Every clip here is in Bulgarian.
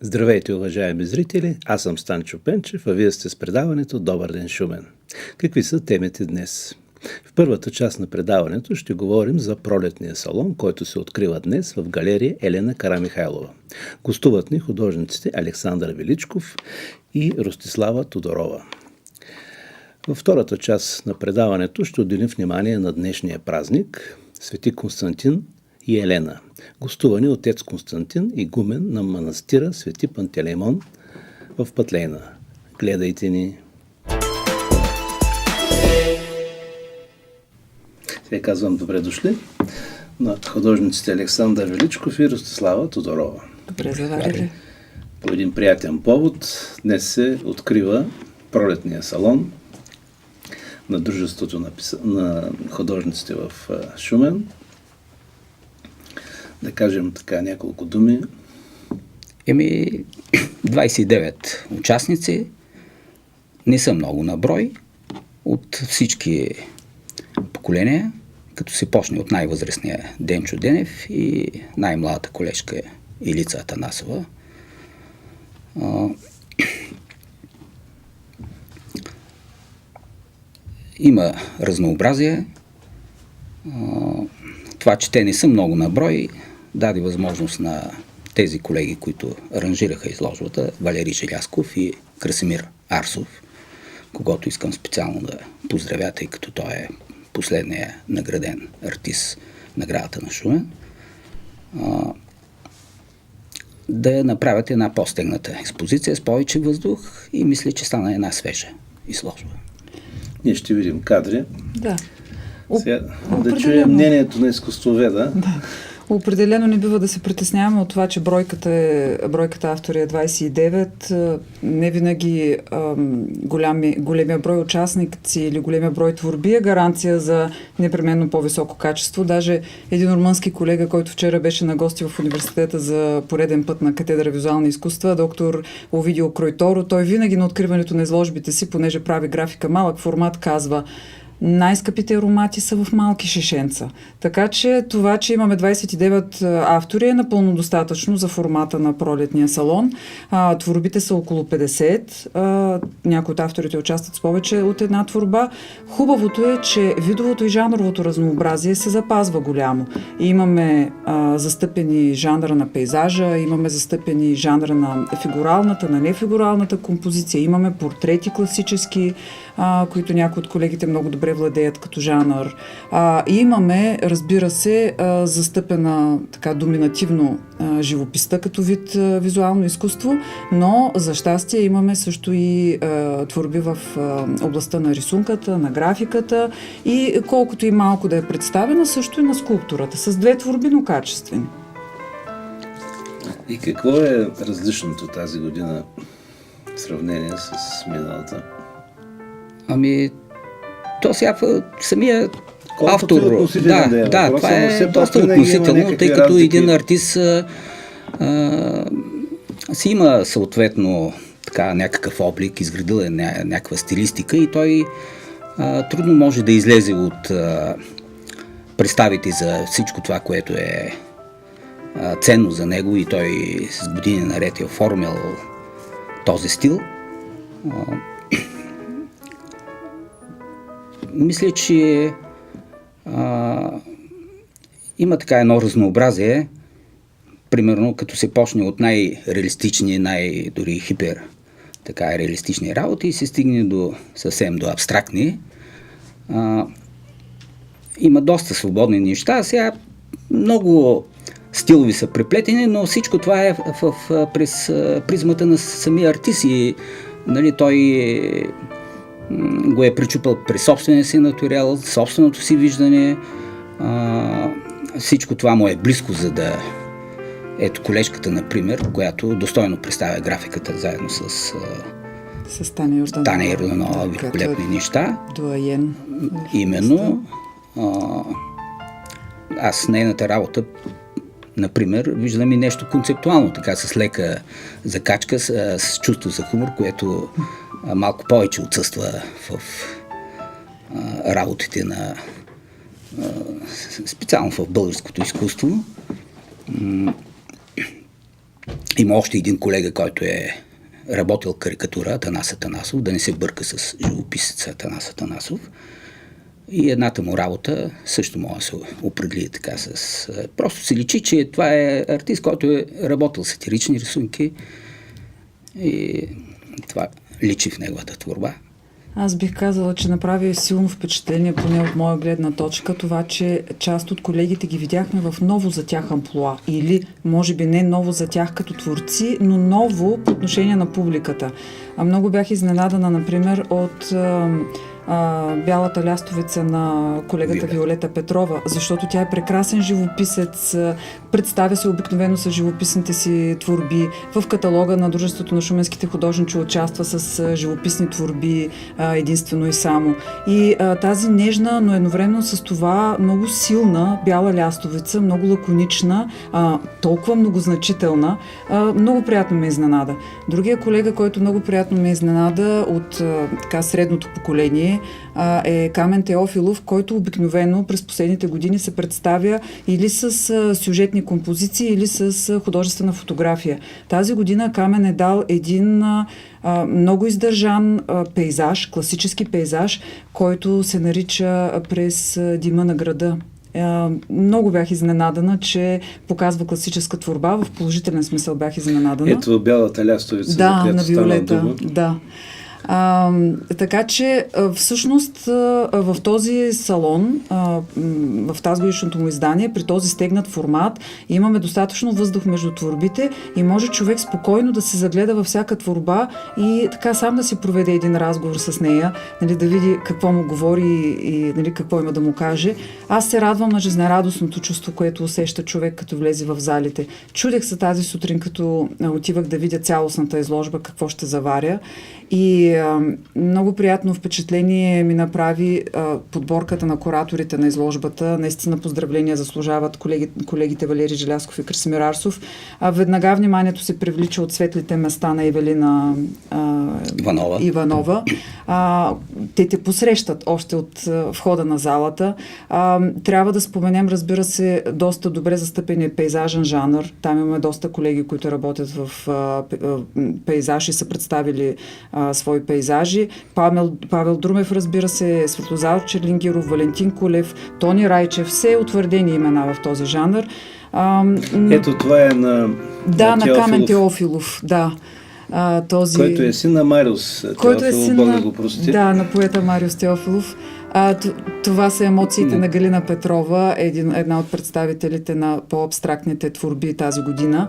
Здравейте, уважаеми зрители! Аз съм Станчо Пенчев, а вие сте с предаването Добър ден, Шумен. Какви са темите днес? В първата част на предаването ще говорим за пролетния салон, който се открива днес в галерия Елена Карамихайлова. Гостуват ни художниците Александър Величков и Ростислава Тодорова. Във втората част на предаването ще отделим внимание на днешния празник Свети Константин и Елена, гостувани отец Константин, игумен на манастира Свети Пантелеймон в Пътлейна. Гледайте ни! Сега казвам добре дошли на художниците Александър Величков и Ростислава Тодорова. Добре заварили. По един приятен повод днес се открива пролетния салон на дружеството на художниците в Шумен. Да кажем така няколко думи. 29 участници, не са много на брой, от всички поколения, като се почне от най-възрастния Денчо Денев и най-младата колежка Илица Атанасова. Има разнообразие. Това, че те не са много на брой, даде възможност на тези колеги, които аранжираха изложбата, Валерий Желязков и Красимир Арсов, когото искам специално да поздравя, тъй като той е последният награден артист наградата на Шумен, да направят една по-стегната експозиция с повече въздух и мисля, че стана една свежа изложба. Ние ще видим кадри. Да. Сега, да чуем мнението на изкуствоведа. Да. Определено не бива да се притесняваме от това, че бройката автори е 29. Не винаги големия брой участници или големия брой творби е гаранция за непременно по-високо качество. Даже един румънски колега, който вчера беше на гости в университета за пореден път на катедра визуални изкуства, доктор Овидио Кройторо, той винаги на откриването на изложбите си, понеже прави графика малък формат, казва: най-скъпите аромати са в малки шишенца. Така че това, че имаме 29 автори, е напълно достатъчно за формата на пролетния салон. Творбите са около 50. Някои от авторите участват с повече от една творба. Хубавото е, че видовото и жанровото разнообразие се запазва голямо. Имаме застъпени жанра на пейзажа, имаме застъпени жанра на фигуралната, на нефигуралната композиция, имаме портрети класически, които някои от колегите много добре владеят като жанър. Имаме, разбира се, застъпена така доминативно живописта като вид визуално изкуство, но за щастие имаме също и творби в областта на рисунката, на графиката и колкото и малко да е представена, също и на скулптурата, с 2 творби, но качествени. И какво е различното тази година в сравнение с миналата? То сега самия автор... Това е доста относително, тъй като един артист си има съответно така някакъв облик, изградил е някаква стилистика и той трудно може да излезе от представите за всичко това, което е ценно за него и той с години наред е оформил този стил. Мисля, че има така едно разнообразие, примерно като се почне от най-реалистични, дори хипер така реалистични работи и се стигне съвсем до абстрактни. Има доста свободни неща. Сега много стилови са преплетени, но всичко това е през призмата на самия артист и той го е пречупал през собствения си натурал, собственото си виждане. Всичко това му е близко, за да... Ето колежката, например, която достойно представя графиката заедно с Таня Йорданова, великолепни неща. Дуаен. Именно. Аз нейната работа, например, виждам и нещо концептуално, така с лека закачка, с чувство за хумор, което малко повече отсъства в работите на специално в българското изкуство. Има още един колега, който е работил карикатура, Атанас Атанасов, да не се бърка с живописеца Атанас Атанасов. И едната му работа също може да се определи така с... Просто се личи, че това е артист, който е работил сатирични рисунки и това личи в неговата творба. Аз бих казала, че направи силно впечатление, поне от моя гледна точка, това, че част от колегите ги видяхме в ново за тях амплоа. Или, може би не ново за тях като творци, но ново по отношение на публиката. Много бях изненадана, например, от Бялата лястовица на колегата Виолета Петрова, защото тя е прекрасен живописец, представя се обикновено с живописните си творби. В каталога на Дружеството на шуменските художници участва с живописни творби единствено и само. И тази нежна, но едновременно с това много силна бяла лястовица, много лаконична, толкова многозначителна, много приятно ме изненада. Другия колега, който много приятно ме изненада от така средното поколение, е Камен Теофилов, който обикновено през последните години се представя или с сюжетни композиции, или с художествена фотография. Тази година Камен е дал един много издържан пейзаж, класически пейзаж, който се нарича През дима на града. Много бях изненадана, че показва класическа творба. В положителен смисъл бях изненадана. Ето Бялата лястовица, да, за която на Виолета, дума. да. Така че всъщност в този салон, в тази годишното му издание, при този стегнат формат, имаме достатъчно въздух между творбите и може човек спокойно да се загледа във всяка творба и така сам да си проведе един разговор с нея, нали, да види какво му говори и нали, какво има да му каже. Аз се радвам на жизнерадостното чувство, което усеща човек, като влезе в залите. Чудех се тази сутрин, като отивах да видя цялостната изложба, какво ще заваря. И много приятно впечатление ми направи подборката на кураторите на изложбата. Наистина поздравления заслужават колегите Валери Желязков и Красимир Арсов. Веднага вниманието се привлича от светлите места на Евелина Иванова. Те те посрещат още от входа на залата. Трябва да споменем, разбира се, доста добре застъпения пейзажен жанр. Там имаме доста колеги, които работят в пейзаж и са представили свои пейзажи. Павел Друмев, разбира се, Светлозар Черлингиров, Валентин Кулев, Тони Райчев, все утвърдени имена в този жанр. Ето това е на Камен Теофилов, да. Този... Който е син на Мариус Теофилов, Бог да го прости. Да, на поета Мариус Теофилов. Това са емоциите на Галина Петрова, една от представителите на по-абстрактните творби тази година.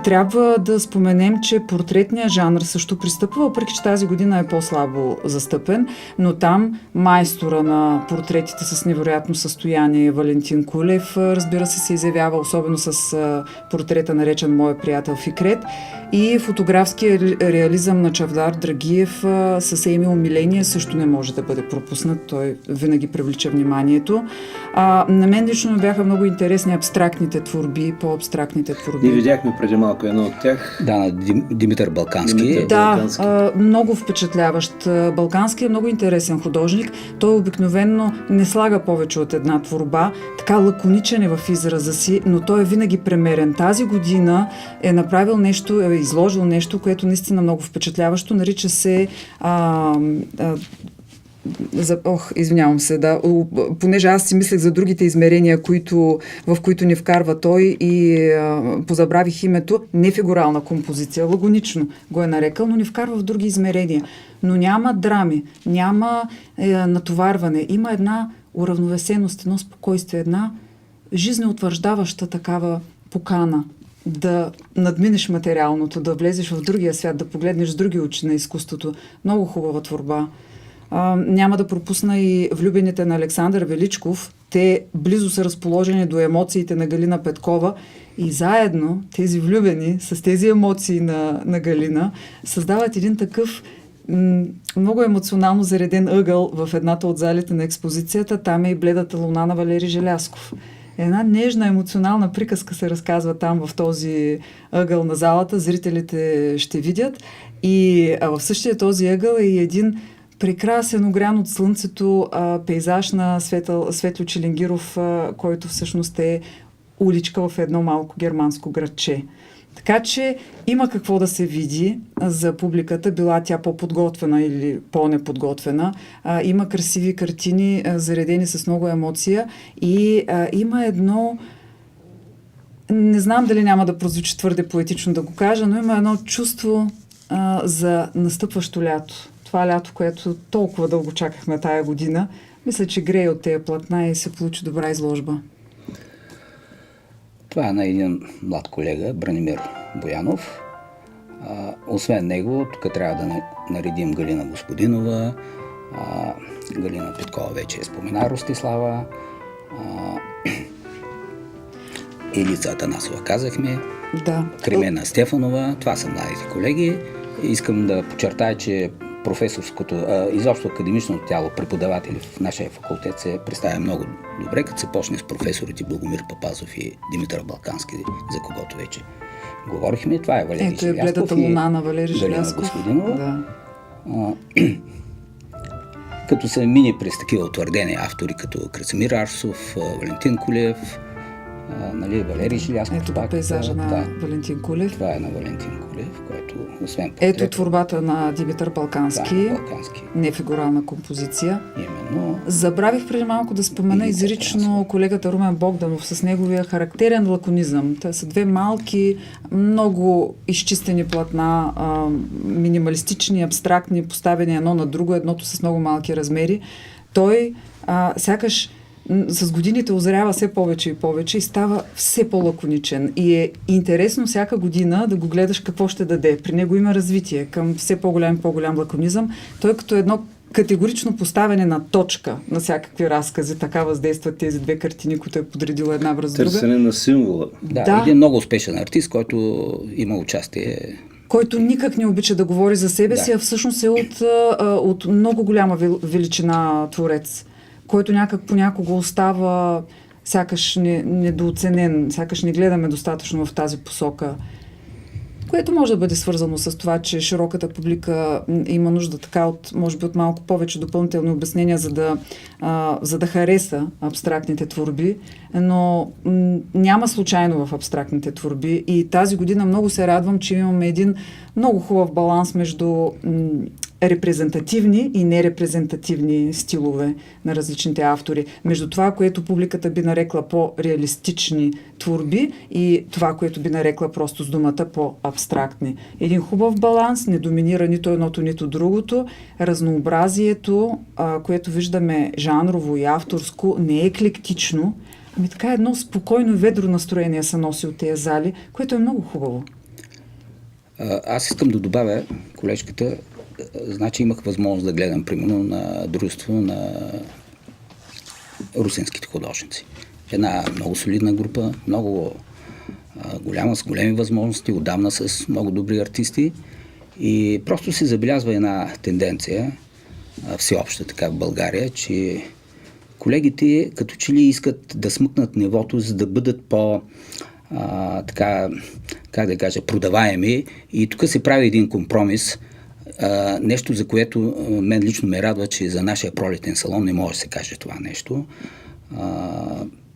Трябва да споменем, че портретният жанр също пристъпва, въпреки че тази година е по-слабо застъпен, но там майстора на портретите с невероятно състояние Валентин Кулев, разбира се изявява, особено с портрета наречен Моя приятел Фикрет, и фотографския реализъм на Чавдар Драгиев с Емил Миления също не може да бъде пропуснат, той винаги привлича вниманието. На мен лично бяха много интересни абстрактните творби, по-абстрактните творби. Ние видяхме преди малко едно от тях. Да, на Димитър Балкански. Много впечатляващ. Балкански е много интересен художник. Той обикновенно не слага повече от една творба. Така лаконичен е в израза си, но той е винаги премерен. Тази година е направил нещо, е изложил нещо, което наистина много впечатляващо. Нарича се извинявам се, да. Понеже аз си мислех за другите измерения, в които ни вкарва той и позабравих името, нефигурална композиция, лагонично го е нарекал, но ни вкарва в други измерения. Но няма драми, няма натоварване. Има една уравновесеност, едно спокойствие, една жизнеутвърждаваща такава покана да надминеш материалното, да влезеш в другия свят, да погледнеш с други очи на изкуството. Много хубава творба. Няма да пропусна и влюбените на Александър Величков. Те близо са разположени до емоциите на Галина Петкова и заедно тези влюбени с тези емоции на Галина създават един такъв много емоционално зареден ъгъл в едната от залите на експозицията. Там е и Бледата луна на Валери Желязков. Една нежна, емоционална приказка се разказва там в този ъгъл на залата. Зрителите ще видят. И в същия този ъгъл е и един прекрасен, огрян от слънцето пейзаж на Светло Чилингиров, който всъщност е уличка в едно малко германско градче. Така че има какво да се види за публиката, била тя по-подготвена или по-неподготвена. Има красиви картини, заредени с много емоция и има едно, не знам дали няма да прозвучи твърде поетично да го кажа, но има едно чувство за настъпващо лято. Това лято, което толкова дълго чакахме тая година, мисля, че грее от тези платна и се получи добра изложба. Това е на един млад колега, Бранимир Боянов. Освен него, тук трябва да наредим Галина Господинова, Галина Петкова вече е спомена, Ростислава, Елица Атанасова казахме, Да. Кремена Стефанова, това са младите колеги. Искам да подчертая, че професорското, изобщо академичното тяло, преподаватели в нашия факултет се представя много добре, като се почне с професорите Благомир Папазов и Димитър Балкански, за когото вече говорихме. Това е Валерий Ето е Желязков Бледата луна на Валерий Желязков. Господинова. Да. Като се мине през такива утвърдени автори, като Красимир Арсов, Валентин Кулев, Валерий Желязков. Ето пейзажа на Валентин Кулев. Това е на Валентин Кулев, който освен портрет... Ето творбата на Димитър Балкански. Да, Балкански. Нефигурална композиция. Именно. Забравих преди малко да спомена изрично колегата Румен Богданов с неговия характерен лаконизъм. Те са две малки, много изчистени платна, минималистични, абстрактни, поставени едно на друго, едното с много малки размери. Той сякаш с годините озрява все повече и повече и става все по-лаконичен. И е интересно всяка година да го гледаш какво ще даде. При него има развитие към все по-голям лаконизъм. Той като едно категорично поставяне на точка на всякакви разкази, така въздействат тези две картини, които е подредила една връз друга. Търсене на символа. Да, един много успешен артист, който има участие. Който никак не обича да говори за себе си, а всъщност е от много голяма величина творец, който някак понякога остава сякаш недооценен, сякаш не гледаме достатъчно в тази посока, което може да бъде свързано с това, че широката публика има нужда така от, може би, от малко повече допълнителни обяснения, за да хареса абстрактните творби, но няма случайно в абстрактните творби и тази година много се радвам, че имаме един много хубав баланс между репрезентативни и нерепрезентативни стилове на различните автори. Между това, което публиката би нарекла по-реалистични творби и това, което би нарекла просто с думата по-абстрактни. Един хубав баланс, не доминира нито едното, нито другото. Разнообразието, което виждаме жанрово и авторско, не е еклектично, ами така едно спокойно и ведро настроение се носи от тези зали, което е много хубаво. Аз искам да добавя, колежката, значи имах възможност да гледам, примерно, на дружество на русинските художници. Една много солидна група, много голяма, с големи възможности, отдавна с много добри артисти и просто се забелязва една тенденция, всеобща така в България, че колегите като че ли искат да смъкнат нивото, за да бъдат така, как да кажа, продаваеми и тук се прави един компромис. Нещо, за което мен лично ме радва, че за нашия пролетен салон не може да се каже това нещо.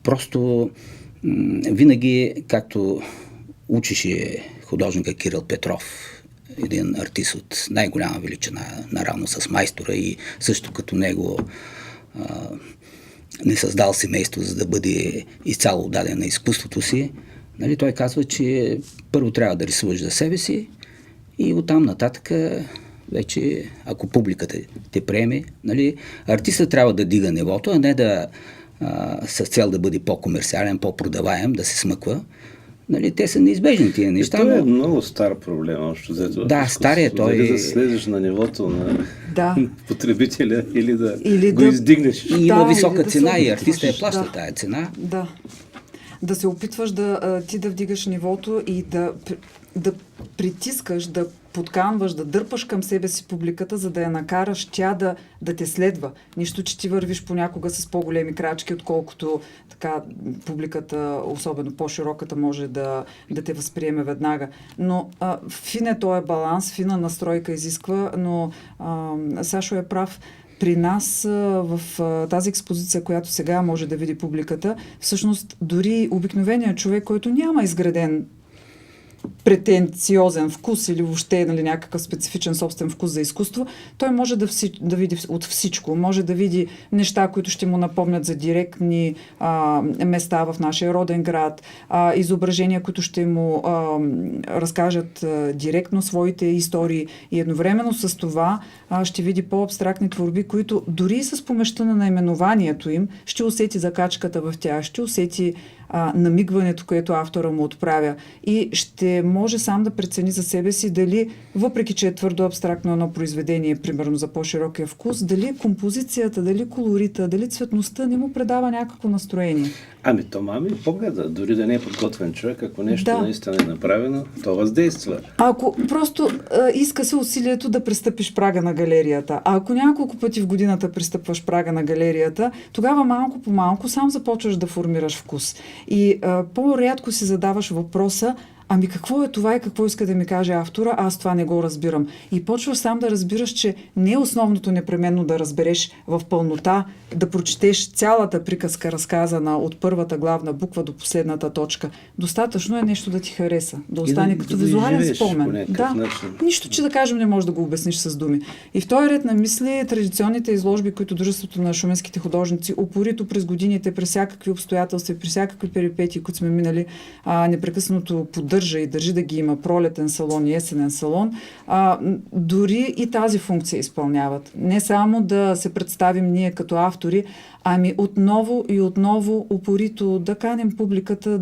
Просто винаги, както учеше художника Кирил Петров, един артист от най-голяма величина, наравно с майстора и също като него не създал семейство, за да бъде изцяло отдаден на изкуството си, нали, той казва, че първо трябва да рисуваш за себе си и оттам нататък вече, ако публиката те приеме, нали, артистът трябва да дига нивото, а не да с цел да бъде по-комерциален, по-продаваем, да се смъква. Нали, те са неизбежни тия неща. Това е много стар проблем, още взето. Да, стария той... Дали да слезеш на нивото на потребителя или го да издигнеш. И има висока цена и артиста я плаща тая цена. Да. Да се опитваш ти да вдигаш нивото и да притискаш, да подканваш, да дърпаш към себе си публиката, за да я накараш тя да те следва. Нищо, че ти вървиш понякога с по-големи крачки, отколкото така публиката, особено по-широката, може да те възприеме веднага. Но фин е този баланс, фина настройка изисква, но Сашо е прав. При нас в тази експозиция, която сега може да види публиката, всъщност дори обикновеният човек, който няма изграден претенциозен вкус или въобще, нали, някакъв специфичен собствен вкус за изкуство, той може да види от всичко. Може да види неща, които ще му напомнят за директни места в нашия роден град, изображения, които ще му разкажат директно своите истории, и едновременно с това ще види по-абстрактни творби, които дори с помощта на наименованието им ще усети закачката в тях, ще усети намигването, което автора му отправя, и ще може сам да прецени за себе си дали, въпреки че е твърдо абстрактно едно произведение, примерно за по-широкия вкус, дали композицията, дали колорита, дали цветността не му предава някакво настроение. Погледа, дори да не е подготвен човек, ако нещо наистина е направено, то въздейства. Ако просто иска се усилието да пристъпиш прага на галерията, а ако няколко пъти в годината пристъпваш прага на галерията, тогава малко по малко сам започваш да формираш вкус. И по-рядко си задаваш въпроса: ами какво е това и какво иска да ми каже автора, аз това не го разбирам. И почваш сам да разбираш, че не е основното непременно да разбереш в пълнота, да прочетеш цялата приказка, разказана от първата главна буква до последната точка. Достатъчно е нещо да ти хареса, да остане като визуален спомен. Нищо, че да кажем, не можеш да го обясниш с думи. И в този ред на мисли, традиционните изложби, които Дружеството на шуменските художници упорито през годините, през всякакви обстоятелства, през всякакви перипетии, които сме минали, непрекъснато поддържа и държи да ги има, пролетен салон и есенен салон, дори и тази функция изпълняват. Не само да се представим ние като автори, ами отново и отново упорито да канем публиката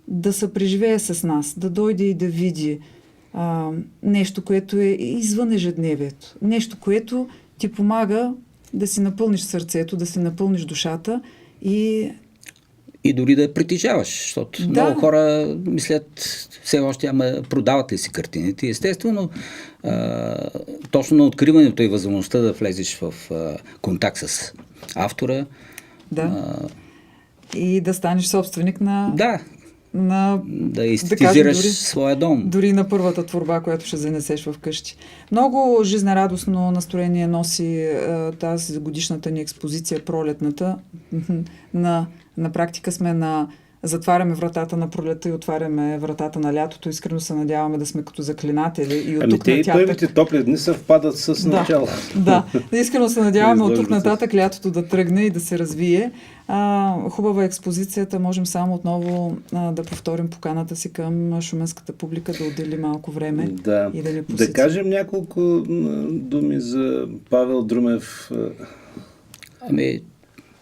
да се преживее с нас, да дойде и да види нещо, което е извън ежедневието. Нещо, което ти помага да си напълниш сърцето, да си напълниш душата и дори да я притежаваш, защото много хора мислят все още, ама продават ли си картините. Естествено, точно на откриването и възможността да влезеш в контакт с автора. И да станеш собственик на... Да естетизираш своя дом. Дори на първата творба, която ще занесеш в къщи. Много жизнерадостно настроение носи тази годишната ни експозиция, пролетната. На практика сме затваряме вратата на пролета и отваряме вратата на лятото. Искрено се надяваме да сме като заклинатели. И от тук нататък... първите топли дни съвпадат с начало. Искрено се надяваме от тук нататък лятото да тръгне и да се развие. Хубава експозицията. Можем само отново да повторим поканата си към шуменската публика, да отдели малко време и да ни посети. Да кажем няколко думи за Павел Друмев.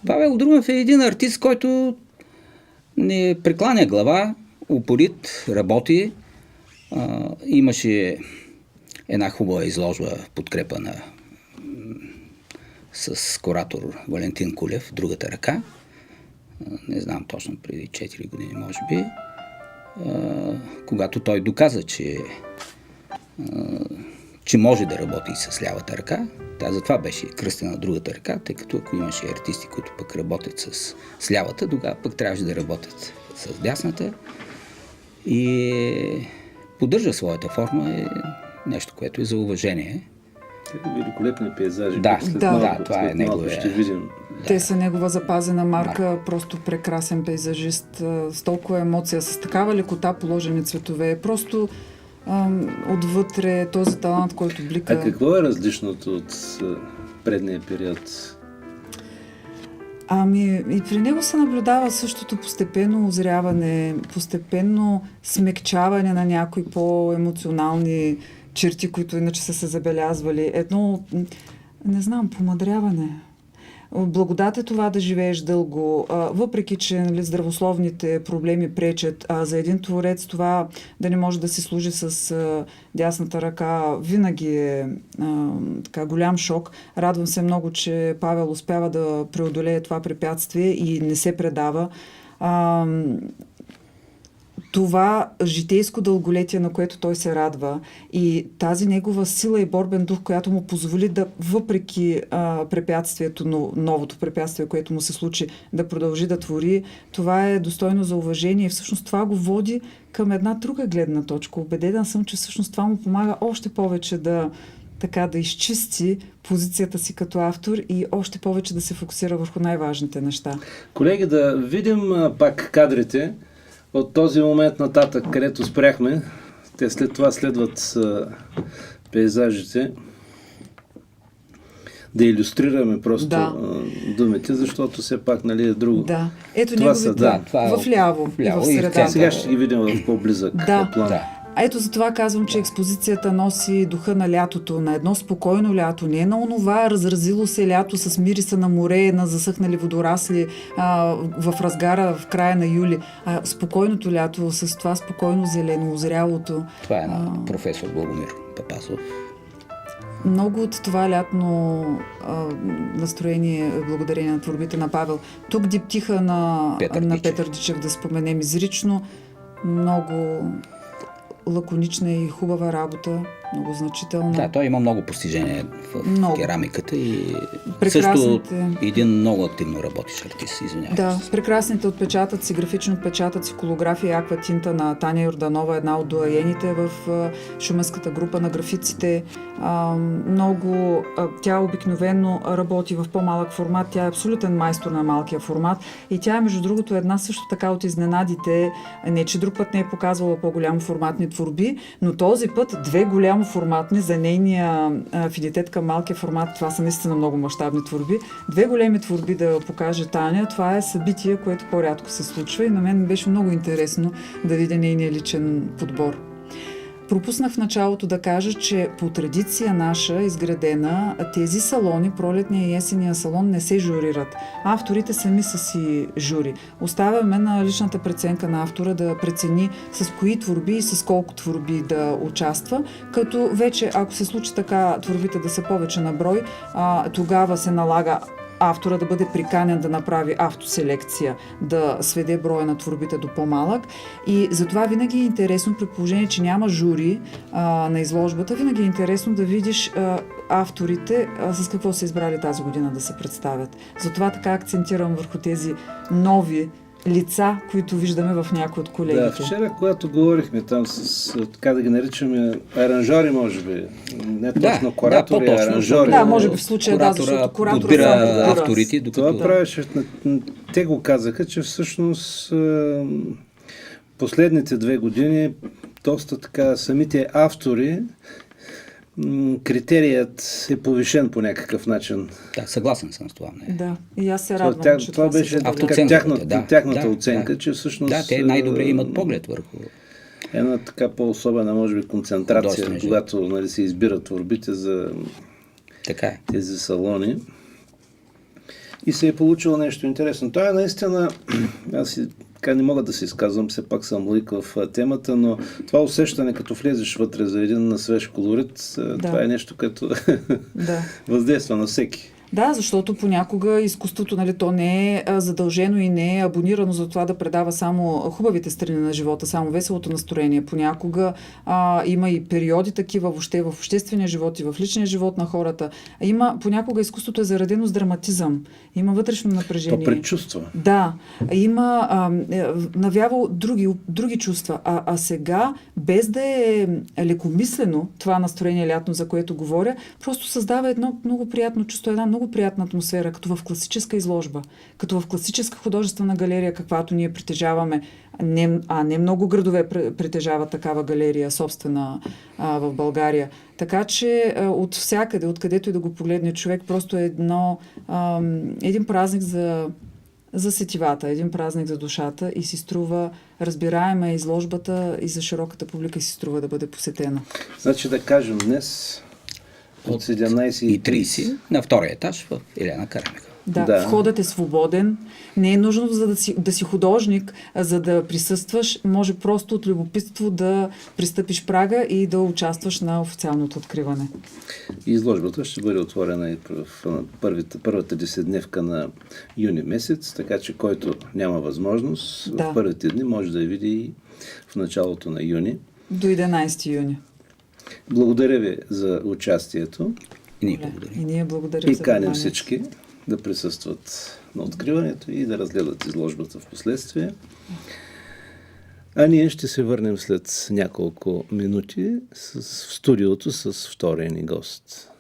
Павел Друмев е един артист, който не прекланя глава, упорит, работи. Имаше една хубава изложба в подкрепа с куратор Валентин Кулев, Другата ръка. Не знам точно, преди 4 години, може би. Когато той доказа, че може да работи с лявата ръка. Затова беше кръстена Другата ръка, тъй като ако имаше артисти, които пък работят с лявата, тогава пък трябваше да работят с дясната. И поддържа своята форма, е нещо, което е за уважение. Великолепни пейзажи. Това е неговия. Ще видим. Те са негова запазена марка, просто прекрасен пейзажист, с толкова емоция, с такава лекота положени цветове. Просто отвътре този талант, който блика. А какво е различното от предния период? И при него се наблюдава същото постепенно озряване, постепенно смекчаване на някои по-емоционални черти, които иначе са се забелязвали. Едно, не знам, помъдряване. Благодат е това да живееш дълго, въпреки че здравословните проблеми пречат, за един творец това да не може да си служи с дясната ръка винаги е голям шок. Радвам се много, че Павел успява да преодолее това препятствие и не се предава. Това житейско дълголетие, на което той се радва, и тази негова сила и борбен дух, която му позволи да, въпреки препятствието, но новото препятствие, което му се случи, да продължи да твори, това е достойно за уважение и всъщност това го води към една друга гледна точка. Убедена съм, че всъщност това му помага още повече да изчисти позицията си като автор и още повече да се фокусира върху най-важните неща. Колеги, да видим пак кадрите от този момент нататък, където спряхме Те след това следват пейзажите. Да илюстрираме просто думите, защото все пак, нали, е друго. Да. Ето това неговите в ляво и в средата. Сега ще ги видим в по-близък план. Да. Ето за това казвам, че експозицията носи духа на лятото, на едно спокойно лято, не е на онова разразило се лято с мириса на море, на засъхнали водорасли в разгара в края на юли, а спокойното лято с това спокойно зелено, озрялото. Това е на професор Благомир Папасов. Много от това лятно настроение благодарение на творбите на Павел. Тук диптиха на Петър Дичев да споменем изрично. Много лаконична и хубава работа, много значителна. Да, той има много постижения в керамиката и също един много активно работещ артист, извинявам. Да, прекрасните отпечатъци, графични отпечатъци, колография и акватинта на Таня Йорданова, една от доайените в шуменската група на графиците. Тя обикновено работи в по-малък формат, тя е абсолютен майстор на малкия формат и тя е, между другото, една също така от изненадите, не че друг път не е показвала по-голямо форматни творби, но този път две голямо форматни за нейния афинитет към малкия формат, това са наистина много мащабни творби. Две големи творби да покаже Таня, това е събитие, което по-рядко се случва и на мен беше много интересно да видя нейния личен подбор. Пропуснах в началото да кажа, че по традиция наша, изградена, тези салони, пролетния и есения салон, не се журират. Авторите сами са си жури. Оставяме на личната преценка на автора да прецени с кои творби и с колко творби да участва, като вече, ако се случи така творбите да са повече на брой, тогава се налага автора да бъде приканен да направи автоселекция, да сведе броя на творбите до по-малък. И затова винаги е интересно, при положение, че няма жури на изложбата, винаги е интересно да видиш авторите с какво са избрали тази година да се представят. Затова така акцентирам върху тези нови лица, които виждаме в някои от колегите. Да, вчера, когато говорихме там с, така да ги наричаме, аранжори, може би, не точно куратори, аранжори. Да, може би в случая, защото куратора подбира авторите. Това правеше, те го казаха, че всъщност последните 2 години доста така самите автори критерият е повишен по някакъв начин. Да, съгласен съм с това. Да, и аз се радвам, че това беше тяхната оценка, че всъщност... Да, те най-добре имат поглед върху... Една така по-особена, може би, концентрация, когато, нали, се избират творбите за тези салони. И се е получило нещо интересно. Това е наистина... Аз така не мога да се изказвам, все пак съм лик в темата, но това усещане, като влезеш вътре за един свеж колорит, това е нещо, като въздейства на всеки. Да, защото понякога изкуството, нали, то не е задължено и не е абонирано за това да предава само хубавите страни на живота, само веселото настроение. Понякога има и периоди такива въобще в обществения живот и в личния живот на хората. Понякога изкуството е заредено с драматизъм. Има вътрешно напрежение. То предчувства. Да. Има навява други чувства. А сега, без да е лекомислено това настроение лятно, за което говоря, просто създава едно много приятно чувство, една много приятна атмосфера, като в класическа изложба, като в класическа художествена галерия, каквато ние притежаваме. Не много градове притежават такава галерия, собствена в България. Така че от всякъде, откъдето и да го погледне човек, просто е един празник за сетивата, един празник за душата и си струва, разбираема изложбата и за широката публика си струва да бъде посетена. Значи да кажем днес от 17:30 на втория етаж в Елена Карамика. Да, входът е свободен. Не е нужно да си художник, за да присъстваш. Може просто от любопитство да пристъпиш прага и да участваш на официалното откриване. Изложбата ще бъде отворена и в първата 10-дневка на юни месец, така че който няма възможност, в първите дни може да я види и в началото на юни. До 11 юни. Благодаря ви за участието. И ние благодарим. И ние благодарим за каним всички да присъстват на откриването и да разгледат изложбата в последствие. А ние ще се върнем след няколко минути в студиото с втория ни гост.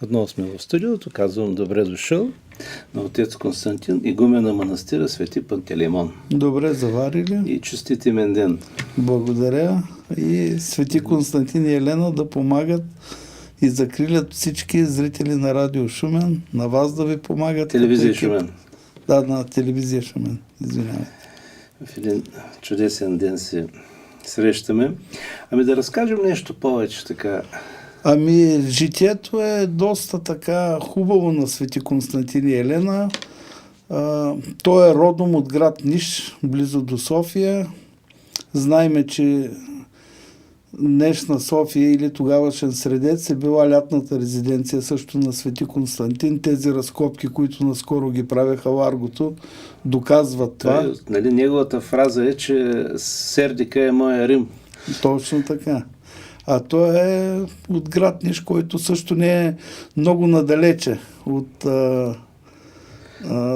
Отново сме в студиото. Казвам добре дошъл на отец Константин, игумен на манастира Свети Пантелеймон. Добре заварили. И честит имен ден. Благодаря. И Свети Константин и Елена да помагат и закрилят всички зрители на Радио Шумен. На вас да ви помагат. Телевизия Шумен. Да, на телевизия Шумен. Извинявайте. В един чудесен ден се срещаме. Ами да разкажем нещо повече така. Ами, житието е доста така хубаво на Свети Константин и Елена. Той е родом от град Ниш, близо до София. Знаеме, че днешна София или тогавашен Средец е била лятната резиденция също на Свети Константин. Тези разкопки, които наскоро ги правеха Ларгото, доказват това. Нали, неговата фраза е, че Сердика е моя Рим. Точно така. А той е от град Ниш, който също не е много надалече от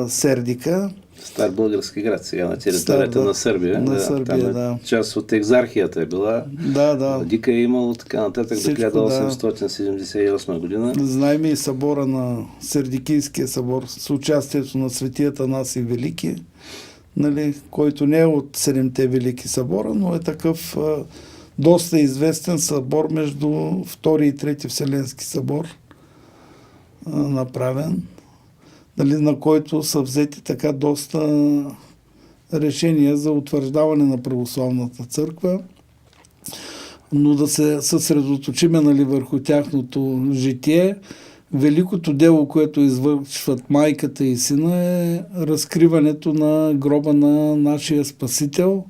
Сердика. Стар български град, сега на територията на Сърбия. На Сърбия, да. Част от екзархията е била. Да. Дика е имало така нататък до 1878 година. Знаем и събора на Сердикийския събор с участието на свети Атанаси Велики, нали, който не е от седемте велики събора, но е такъв доста известен събор между Втори и Трети Вселенски събор, направен, нали, на който са взети така доста решения за утвърждаване на православната църква, но да се съсредоточиме, нали, върху тяхното житие. Великото дело, което извършват майката и сина, е разкриването на гроба на нашия Спасител.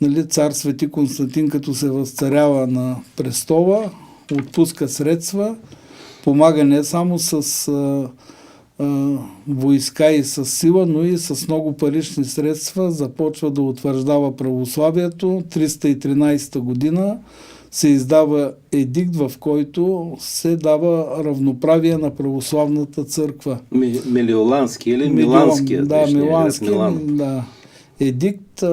Нали, цар Свети Константин, като се възцарява на престола, отпуска средства, помага не само с войска и с сила, но и с много парични средства започва да утвърждава православието. 313 година се издава едикт, в който се дава равноправие на православната църква. Милиолански или Милански? Да, Милански. Да. Едикт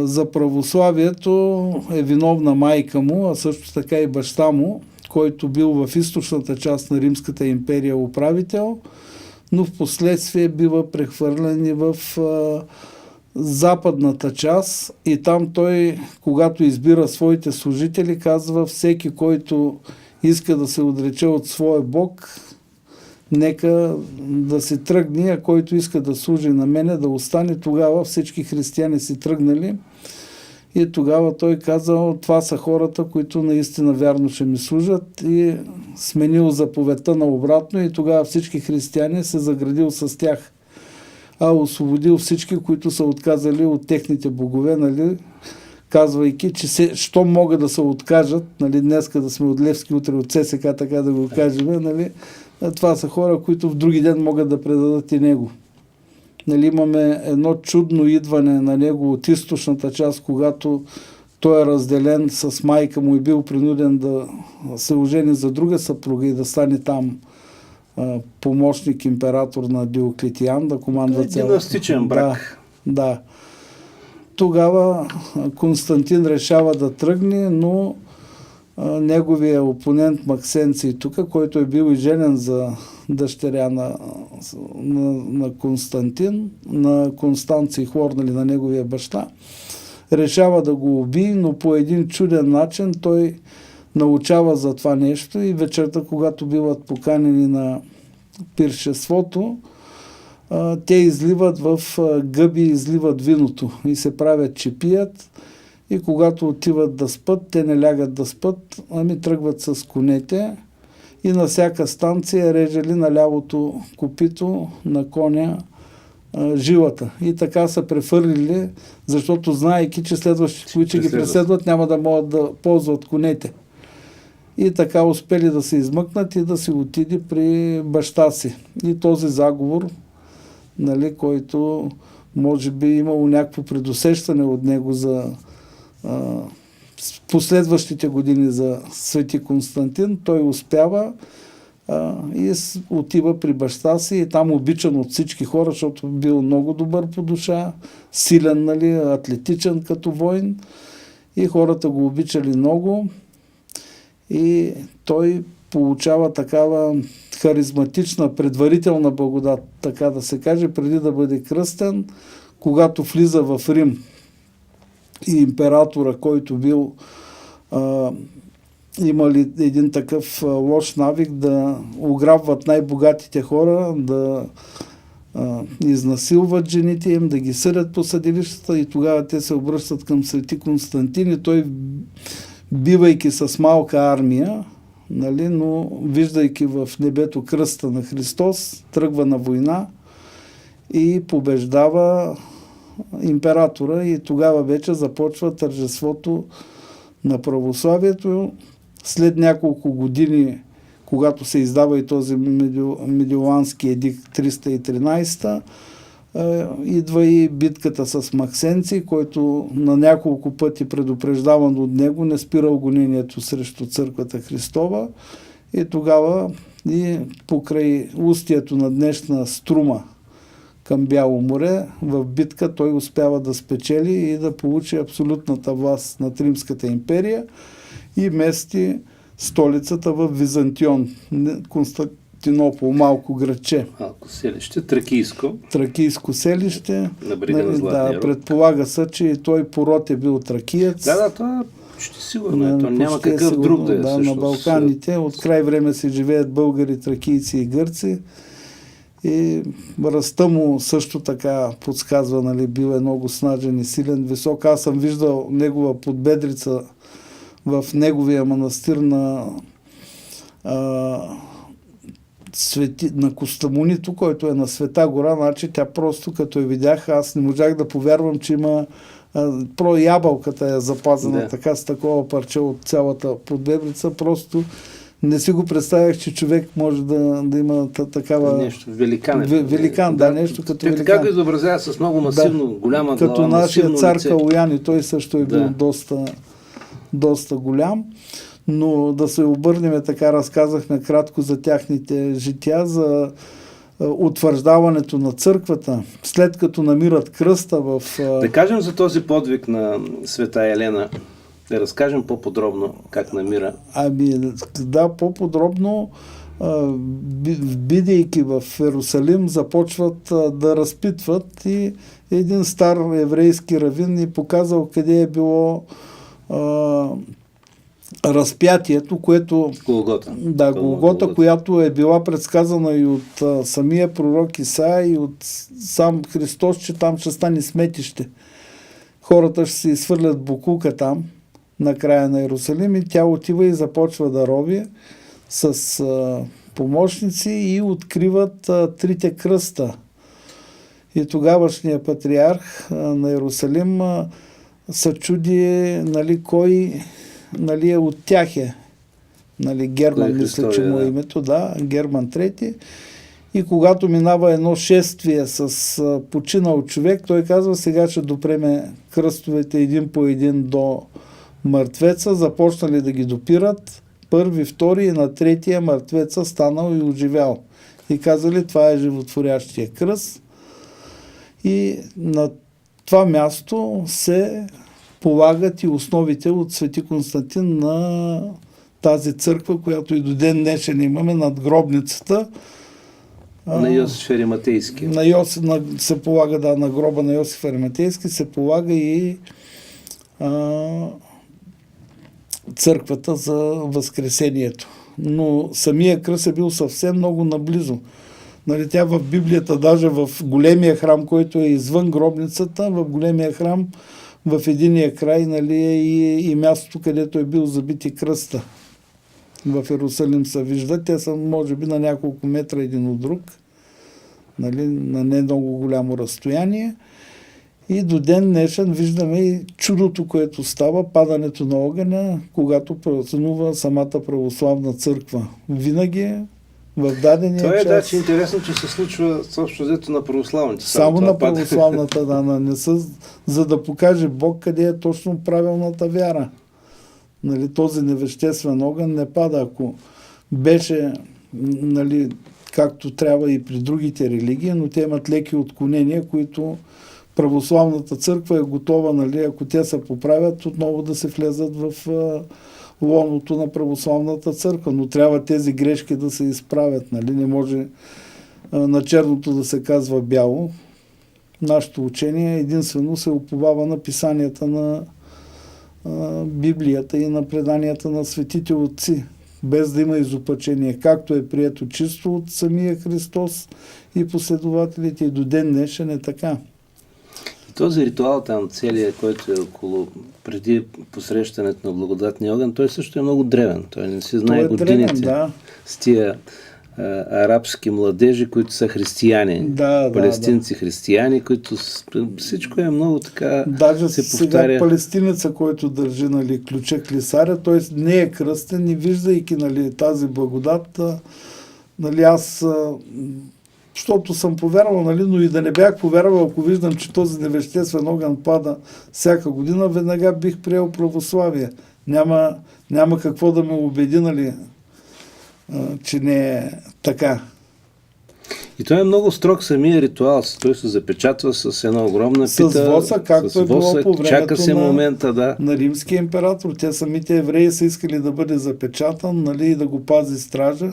за православието е виновна майка му, а също така и баща му, който бил в източната част на Римската империя управител, но в последствие бива прехвърлен и в западната част и там той, когато избира своите служители, казва: всеки, който иска да се отрече от своя Бог, нека да се тръгне, а който иска да служи на мене, да остане. Тогава всички християни си тръгнали и тогава той казал: това са хората, които наистина вярно ще ми служат, и сменил заповедта на обратно и тогава всички християни се заградил с тях, а освободил всички, които са отказали от техните богове, нали, казвайки, че що могат да се откажат, нали, днеска да сме от Левски, утре от ЦСК, така да го кажем, нали, това са хора, които в други ден могат да предадат и него. Нали, имаме едно чудно идване на него от източната част, когато той е разделен с майка му и бил принуден да се ожени за друга съпруга и да стане там помощник император на Диоклетиан, да командва цялото. Династичен брак. Да. Тогава Константин решава да тръгне, но неговия опонент Максенций тук, който е бил и женен за дъщеря на Константин, на Констанций Хлор, нали, на неговия баща, решава да го убие, но по един чуден начин той научава за това нещо и вечерта, когато биват поканени на пиршеството, те изливат в гъби, изливат виното и се правят, че пият, и когато отиват да спят, те не лягат да спят, ами тръгват с конете и на всяка станция режели на лявото копито на коня жилата. И така са префърлили, защото знаейки, че следващите, които ги преследват, няма да могат да ползват конете. И така успели да се измъкнат и да си отиде при баща си. И този заговор, нали, който може би имало някакво предусещане от него за последващите години за Свети Константин, той успява и отива при баща си и там обичан от всички хора, защото бил много добър по душа, силен, нали, атлетичен като войн и хората го обичали много и той получава такава харизматична предварителна благодат, така да се каже, преди да бъде кръстен, когато влиза в Рим и императора, който бил имали един такъв лош навик да ограбват най-богатите хора, да изнасилват жените им, да ги съдят по съдилищата и тогава те се обръщат към свети Константин и той, бивайки с малка армия, нали, но виждайки в небето кръста на Христос, тръгва на война и побеждава императора и тогава вече започва тържеството на православието. След няколко години, когато се издава и този Медиолански едикт 313, идва и битката с Максенци, който на няколко пъти предупреждаван от него не спирал гонението срещу църквата Христова и тогава и покрай устието на днешна Струма към Бяло море, в битка той успява да спечели и да получи абсолютната власт над Римската империя и мести столицата в Византион, Константинопол, малко градче. Малко селище, тракийско. Тракийско селище. На брега на Златния рог. Предполага се, че и той пород е бил тракиец. Да, това почти сигурно е. То няма какъв друг да е. Да, на Балканите. От край време се живеят българи, тракийци и гърци. И ръста му също така подсказва, нали, бил е много снажен и силен, висок. Аз съм виждал негова подбедрица в неговия манастир на на Костамонито, който е на Света гора. Значи тя просто като я видях, аз не можах да повярвам, че има ябълката е запазена така с такова парче от цялата подбедрица. Просто не си го представях, че човек може да има такава... Нещо великан. Великан, нещо като великан. Така го изобразява с много масивно, голяма глава, като нашия цар лице. Калоян, и той също е бил доста голям. Но да се обърнем, така разказахме кратко за тяхните жития, за утвърждаването на църквата, след като намират кръста в... Да кажем за този подвиг на света Елена. Да разкажем по-подробно как намира. Да, по-подробно, бидейки в Иерусалим, започват да разпитват и един стар еврейски равин ни показал къде е било разпятието, което... Голгота. Да, Голгота, която е била предсказана и от самия пророк Исаия и от сам Христос, че там ще стане сметище. Хората ще се изхвърлят букулка там, на края на Иерусалим, и тя отива и започва да рови с помощници и откриват трите кръста. И тогавашният патриарх на Иерусалим се чуди, нали, кой, нали, е от тях е. Нали, Герман, мисля, че му е името, Герман трети. И когато минава едно шествие с починал човек, той казва, сега ще допреме кръстовете един по един до мъртвеца, започнали да ги допират, първи, втори и на третия мъртвеца станал и оживял. И казали, това е животворящия кръст. И на това място се полагат и основите от Свети Константин на тази църква, която и до ден днешен имаме над гробницата. На Йосиф Ариматейски. Се полага, на гроба на Йосиф Ариматейски се полага и църквата за Възкресението. Но самия кръст е бил съвсем много наблизо. Нали, тя в Библията, даже в големия храм, който е извън гробницата, в големия храм, в единия край, нали, е и мястото, където е бил забит и кръста. В Иерусалим се вижда. Те са, може би, на няколко метра един от друг, нали, на не много голямо разстояние. И до ден днешен виждаме и чудото, което става, падането на огъня, когато празнува самата православна църква. Винаги в дадения час... Това е, че интересно, че се случва също взето на православните. Само на православната, не са, за да покаже Бог къде е точно правилната вяра. Нали, този невеществен огън не пада. Ако беше, нали, както трябва и при другите религии, но те имат леки отклонения, които православната църква е готова, нали, ако те се поправят, отново да се влезат в лоното на православната църква, но трябва тези грешки да се изправят. Нали? Не може на черното да се казва бяло. Нашето учение единствено се уповава на писанията на Библията и на преданията на светите отци, без да има изопачение, както е прието чисто от самия Христос и последователите, и до ден днешен е така. Този ритуал там, целият, който е около преди посрещането на благодатния огън, той също е много древен. Той не си знае годините. Да. С тия арабски младежи, които са християни, палестинци християни, които всичко е много така даже се повтаря. Сега палестинеца, който държи, нали, ключа клисаря, т.е. не е кръстен и виждайки, нали, тази благодат, нали, аз защото съм повярвал, нали, но и да не бях повярвал, ако виждам, че този невеществен огън пада всяка година, веднага бих приел православие. Няма какво да ме убеди, нали, че не е така. И той е много строг самия ритуал. Той се запечатва с една огромна пита. С восък, както е било по времето чака се момента, на римския император. Те самите евреи са искали да бъде запечатан, нали, и да го пази стража,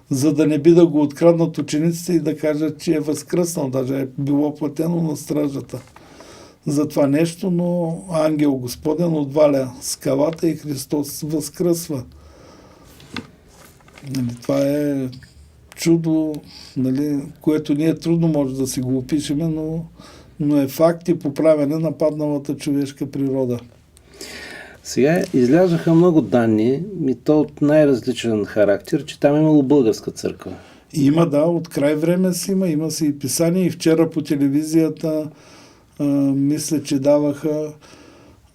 за да не би да го откраднат учениците и да кажат, че е възкръснал. Даже е било платено на стражата за това нещо, но ангел Господен отваля скалата и Христос възкръсва. Нали, това е чудо, нали, което ние трудно може да си го опишеме, но е факт и поправяне на падналата човешка природа. Сега излязоха много данни, и то от най-различен характер, че там имало българска църква. Има, да, от край време си има си и писания. И вчера по телевизията мисля, че даваха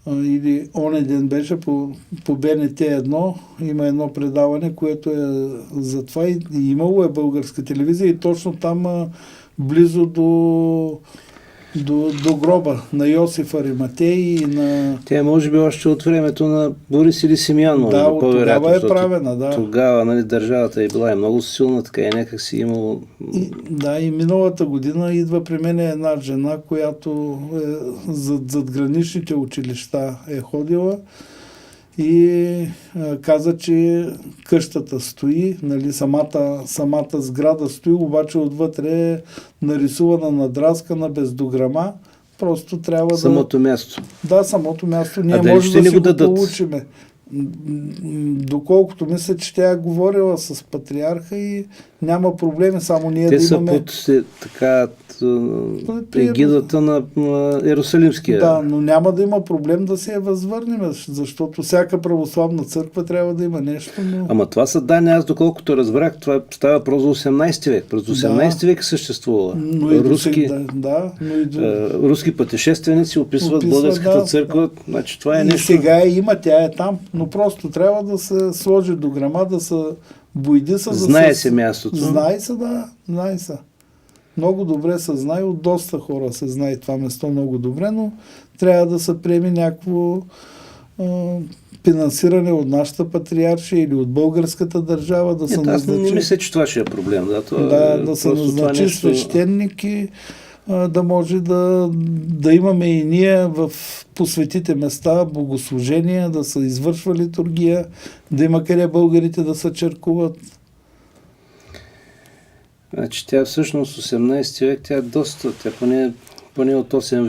или онен ден беше по БНТ 1, има едно предаване, което е за това и имало е българска телевизия и точно там близо до гроба на Йосиф Ариматей и на... Тя може би още от времето на Борис или Симеон. Да, от тогава е правена, да. Тогава, нали, държавата е била много силна, така и някак си имало... И миналата година идва при мен една жена, която зад граничните училища е ходила и каза, че къщата стои, нали, самата сграда стои, обаче отвътре е нарисувана, надраскана, без дограма. Просто трябва самото място. Да, самото място. Ние може да си го получиме. Доколкото мисля, че тя е говорила с патриарха и няма проблеми, само ние те да имаме... Те са под така егидата на Иерусалимския. Да, но няма да има проблем да се я възвърнем, защото всяка православна църква трябва да има нещо. Но... Ама това са данни, аз доколкото разбрах, това става въпрос за 18 век. През 18 век е съществувала. Руски пътешественици описват българската църква, значи това е нещо... И сега има, тя е там, но просто трябва да се сложи до грама, да се бойди се. Знае се мястото. Знае се, да, знае се. Много добре се знае, от доста хора се знае това место много добре, но трябва да се приеме някакво финансиране от нашата патриаршия или от българската държава да се назначи. Аз не мисля, че това ще е проблем. Да се назначи свещеник и да може да имаме и ние в посветите места богослужения, да се извършва литургия, да има къде българите да се черкуват. Значи тя всъщност 18 век, тя е доста, тя поне от 8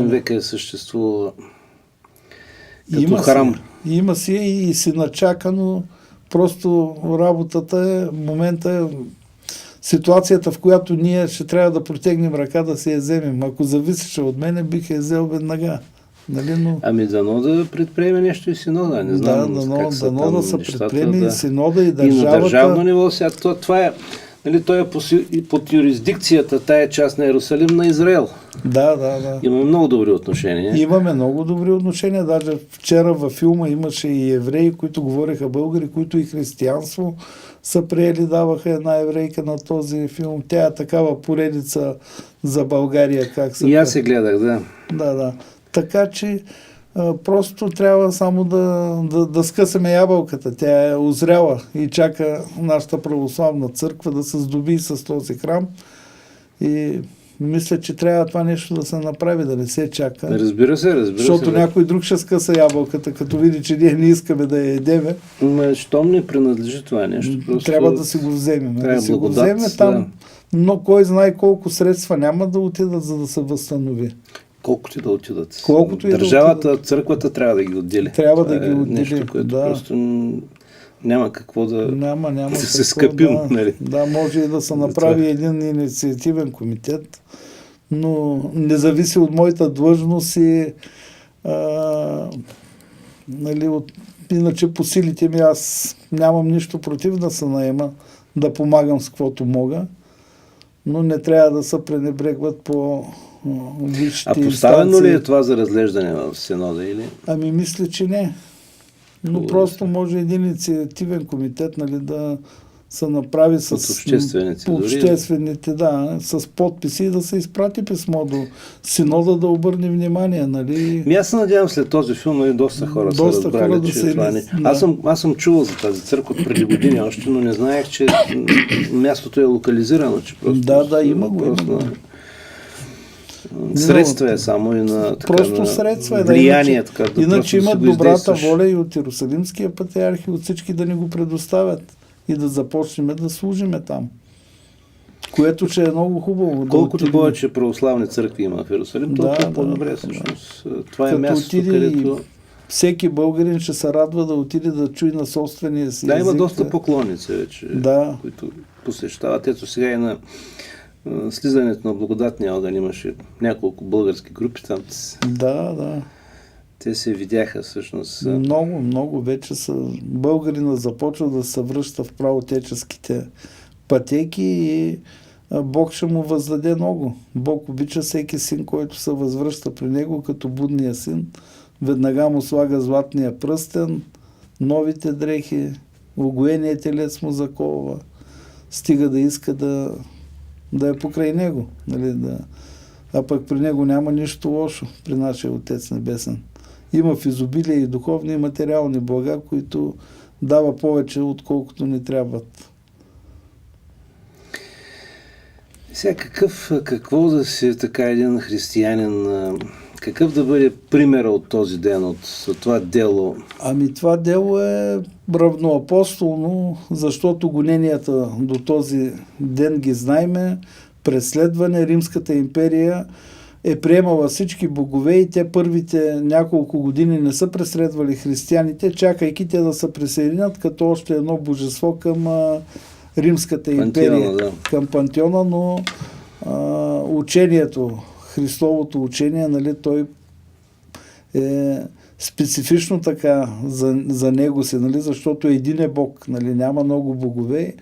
века е съществувала като храм. Има си и си начака, но просто работата момента е ситуацията, в която ние ще трябва да протегнем ръка да се я вземем. Ако зависеше от мене, бих я взел веднага. Нали, но... Ами дано да предприеме нещо и синода. Не знам как са там да се нещата. предприеме и синода и държавата. И на държавно ниво. Сега това е, нали, той е под юрисдикцията, тая част на Иерусалим на Израел. Да. Имаме много добри отношения. Имаме много добри отношения. Даже вчера във филма имаше и евреи, които говореха българи, които и християнство са приели, даваха една еврейка на този филм. Тя е такава поредица за България. Как се... И аз се гледах, да. Да. Така че просто трябва само да скъсаме ябълката. Тя е озряла и чака нашата православна църква да се здоби с този храм и мисля, че трябва това нещо да се направи, да не се чака. Разбира се. Защото някой друг ще скъса ябълката, като види, че ние не искаме да я едеме. Щом не принадлежи това нещо, просто трябва да си го вземем. трябва Да си го благодат, вземе там, да. но кой знае колко средства няма да отидат, за да се възстанови. Колкото и да отидат. Колкото и да Държавата, църквата трябва да ги отдели. Трябва Това да ги е отдели, нещо, което да. просто няма какво да Няма да се какво, скъпим. да. Нали? Да, може и да се направи един инициативен комитет, но не зависи от моята длъжност и нали, иначе по силите ми аз нямам нищо против да се наема, да помагам с каквото мога, но не трябва да се пренебрегват по висшите А поставено инстанции. ли е това за разглеждане в Синода или? Ами мисля, че не. Но Хубаво просто може един инициативен комитет, нали, да се направи с От обществените по дори. обществените, да, с подписи и да се изпрати писмо до Синода да обърне внимание, нали. Аз се надявам след този филм, нали, доста хора са Доста хора разбрали, да че се това не... да. Аз съм чувал за тази църква преди години още, но не знаех, че мястото е локализирано, че просто... Да, има го, просто има го. Средства е само и на така, Просто на средства е, влияние. иначе, така, да иначе просто да имат си го добрата издействаш. воля и от Иерусалимския патриарх и от всички да ни го предоставят и да започнем да служиме там. Което ще е много хубаво. Колкото да отидем. повече православни църкви има в Иерусалим, толкова Да, по-добре да. всъщност. Това е Като място, отиде където... всеки българин ще се радва да отиде да чуе на собствения си Да, има език. доста поклонници вече, Да. които посещават. Ето сега и на слизането на благодатния огън имаше няколко български групи там. Да. Те се видяха всъщност. Много вече българина започва да се връща в правотеческите пътеки и Бог ще му въздаде много. Бог обича всеки син, който се възвръща при него като будния син. Веднага му слага златния пръстен, новите дрехи, огоения телец му заколва. Стига да иска да е покрай него. Нали, а пък при него няма нищо лошо, при нашия Отец Небесен. Има в изобилие и духовни и материални блага, които дава повече, отколкото ни трябват. Сега какво да си така един християнин, какъв да бъде примера от този ден, от това дело? Ами това дело е равноапостолно, защото гоненията до този ден ги знайме. Преследване, Римската империя е приемала всички богове и те първите няколко години не са преследвали християните, чакайки те да се присъединят като още едно божество към Римската империя, Пантеона, да. към пантеона, но учението, Христовото учение, нали, той е специфично така за него си, нали, защото един е Бог, нали, няма много богове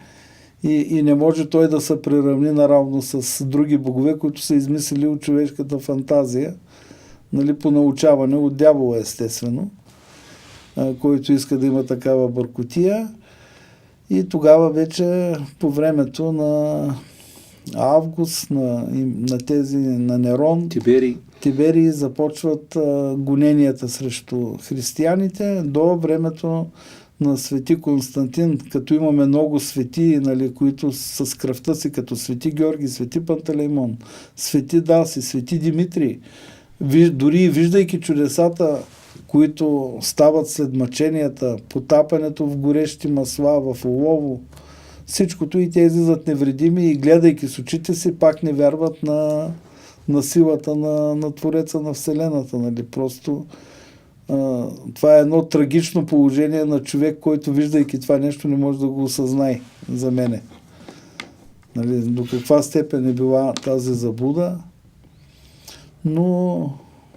и не може той да се приравни наравно с други богове, които са измислили от човешката фантазия, нали, по научаване от дявола, естествено, който иска да има такава бъркотия. И тогава вече по времето на Август, на Нерон, Тиберий започват гоненията срещу християните до времето на свети Константин, като имаме много свети, нали, които с кръвта си, като свети Георги, свети Пантелеймон, свети Даси, свети Димитрий, дори виждайки чудесата, които стават след мъченията, потапането в горещи масла, в олово, всичкото и те излизат невредими и гледайки с очите си, пак не вярват на силата на Твореца на Вселената. Нали? Просто това е едно трагично положение на човек, който виждайки това нещо не може да го осъзнае за мене. Нали? До каква степен е била тази заблуда, но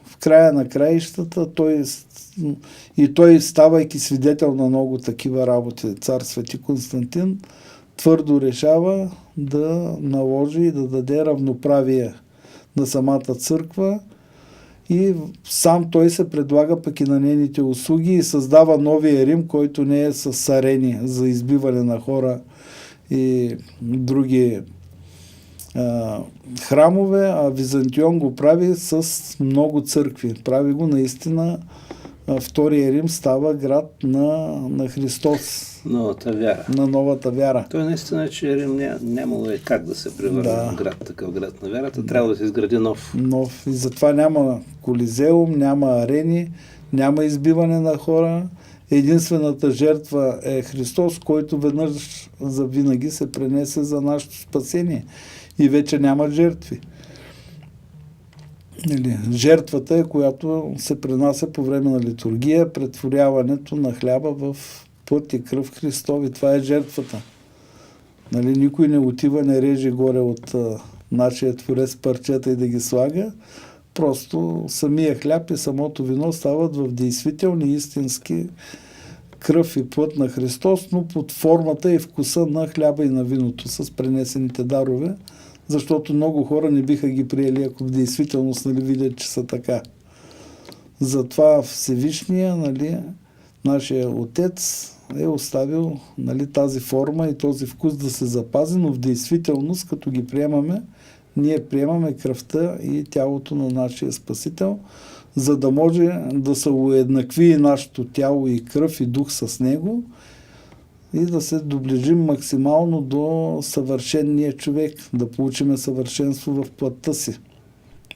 в края на краищата той ставайки свидетел на много такива работи, цар Свети Константин, твърдо решава да наложи и да даде равноправие на самата църква и сам той се предлага пък и на нейните услуги и създава новия Рим, който не е с арени за избиване на хора и други храмове, а Византион го прави с много църкви. Прави го наистина Втория Рим става град на Христос, Новата вяра. на новата вяра. Той наистина, че Рим нямало е как да се превърне в град, такъв град на вярата. Трябва да се изгради нов. И затова няма Колизеум, няма арени, няма избиване на хора. Единствената жертва е Христос, който веднъж за винаги се пренесе за нашето спасение. И вече няма жертви. Жертвата е, която се пренася по време на литургия, претворяването на хляба в плът и кръв Христови. Това е жертвата. Никой не отива, не реже горе от нашия Творец парчета и да ги слага. Просто самия хляб и самото вино стават в действителни истински кръв и плът на Христос, но под формата и вкуса на хляба и на виното с пренесените дарове, защото много хора не биха ги приели, ако в действителност видят, че са така. Затова Всевишния, нашия Отец е оставил тази форма и този вкус да се запази, но в действителност, като ги приемаме, ние приемаме кръвта и тялото на нашия Спасител, за да може да се уеднакви нашето тяло и кръв и дух с него и да се доближим максимално до съвършенния човек, да получим съвършенство в плътта си,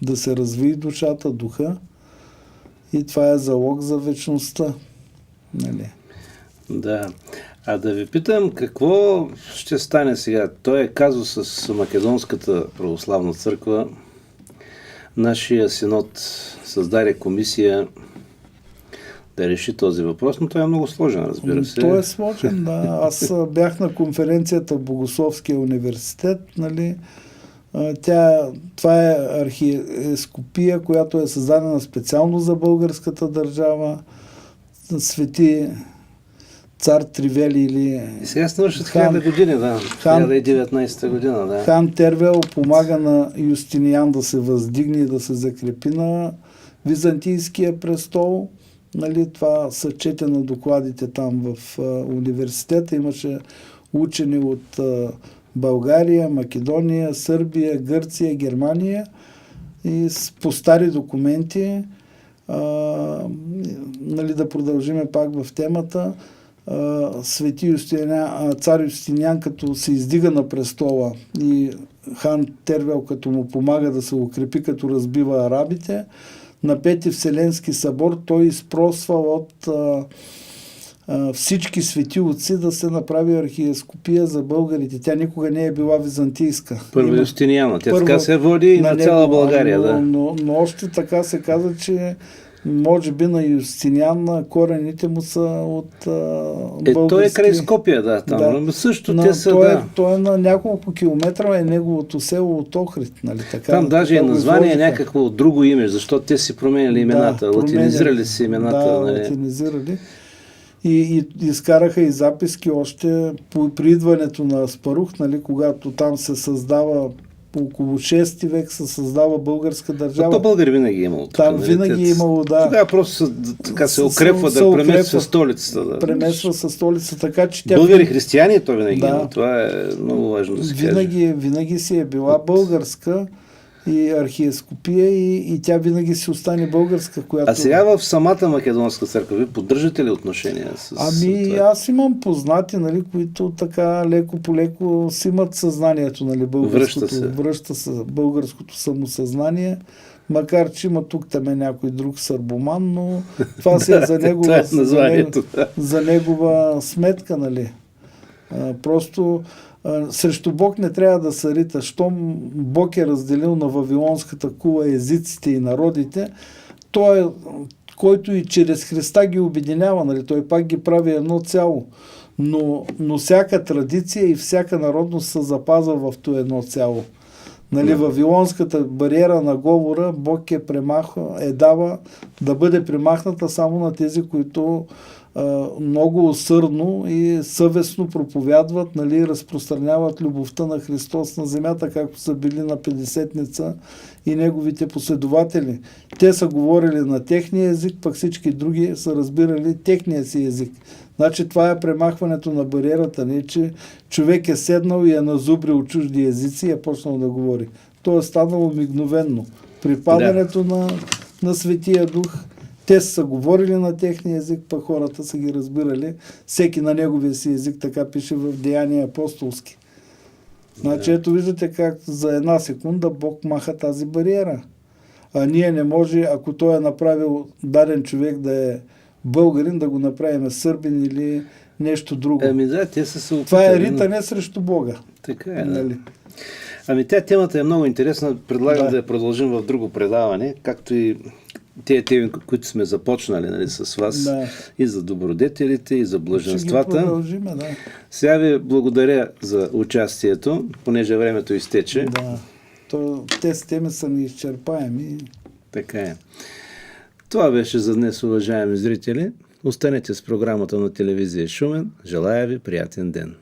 да се разви душата, духа и това е залог за вечността. Да. А да ви питам, какво ще стане сега? Той е казус с Македонската православна църква. Нашия синод създаде комисия да реши този въпрос, но той е много сложен, разбира се. Той е сложен, да. Аз бях на конференцията в Богословския университет, това е архиескопия, която е създадена специално за българската държава. Свети цар Тривели или... И сега се навършат 1000 години, 1019 година, да. Хан Тервел помага на Юстиниан да се въздигне и да се закрепи на Византийския престол. Това са чете на докладите там в университета. Имаше учени от България, Македония, Сърбия, Гърция, Германия и по стари документи да продължиме пак в темата. Цар Юстиниан, като се издига на престола и хан Тервел, като му помага да се укрепи, като разбива арабите, на Пети Вселенски събор той изпросва от всички свети отци да се направи архиескопия за българите. Тя никога не е била византийска. Първа Юстиниана. Тя така се води и на цяла България. Но още така се казва, че може би на Юстиниан корените му са от български... Той е край Скопия, да. Там. Също те са, той е на няколко километра, е неговото село от Охрид. Така, там даже название е някакво друго име, защото те си променяли имената. Латинизирали си имената. Да, латинизирали. И изкараха и записки още при идването на Аспарух, когато там се създава около 6 век се създава българска държава. То българи винаги е имало. Там винаги е имало, да. Тогава просто така се укрепва да премества столицата. Да. Премества със столицата, така че тя... Българи християни то винаги има. Това е много важно да се каже. Винаги си е била българска и архиескопия и тя винаги си остане българска, която... А сега в самата македонска църква ви поддържате ли отношения с това? Аз имам познати, които така леко по леко си имат съзнанието, връща се българското самосъзнание, макар че има тук някой друг сърбоман, но това си е за негова сметка, Просто срещу Бог не трябва да се рита. Щом Бог е разделил на вавилонската кула езиците и народите, той е, който и чрез Христа ги обединява, той пак ги прави едно цяло. Но всяка традиция и всяка народност се запазва в това едно цяло. Вавилонската бариера на говора Бог дава да бъде премахната само на тези, които много усърдно и съвестно проповядват, разпространяват любовта на Христос на земята, както са били на Петдесетница и неговите последователи. Те са говорили на техния език, пък всички други са разбирали техния си език. Значи това е премахването на бариерата, че човек е седнал и е назубрил чужди езици и е почнал да говори. То е станало мигновенно. При падането на Светия Дух Те са говорили на техния език, пък хората са ги разбирали. Всеки на неговия си език, така пише в Деяния апостолски. Значи ето виждате как за една секунда Бог маха тази бариера. А ние не може, ако той е направил даден човек да е българин, да го направим сърбин или нещо друго. Ами да, те са се опитали. Това е ритане срещу Бога. Така е, да. Нали? Ами темата е много интересна. Предлагам да я продължим в друго предаване, както и тези теми, които сме започнали, нали, с вас, Да. и за добродетелите, и за Ще ги блаженствата. продължиме, да. Сега ви благодаря за участието, понеже времето изтече. Да. Тези теми са неизчерпаеми. Така е. Това беше за днес, уважаеми зрители. Останете с програмата на телевизия Шумен. Желая ви приятен ден.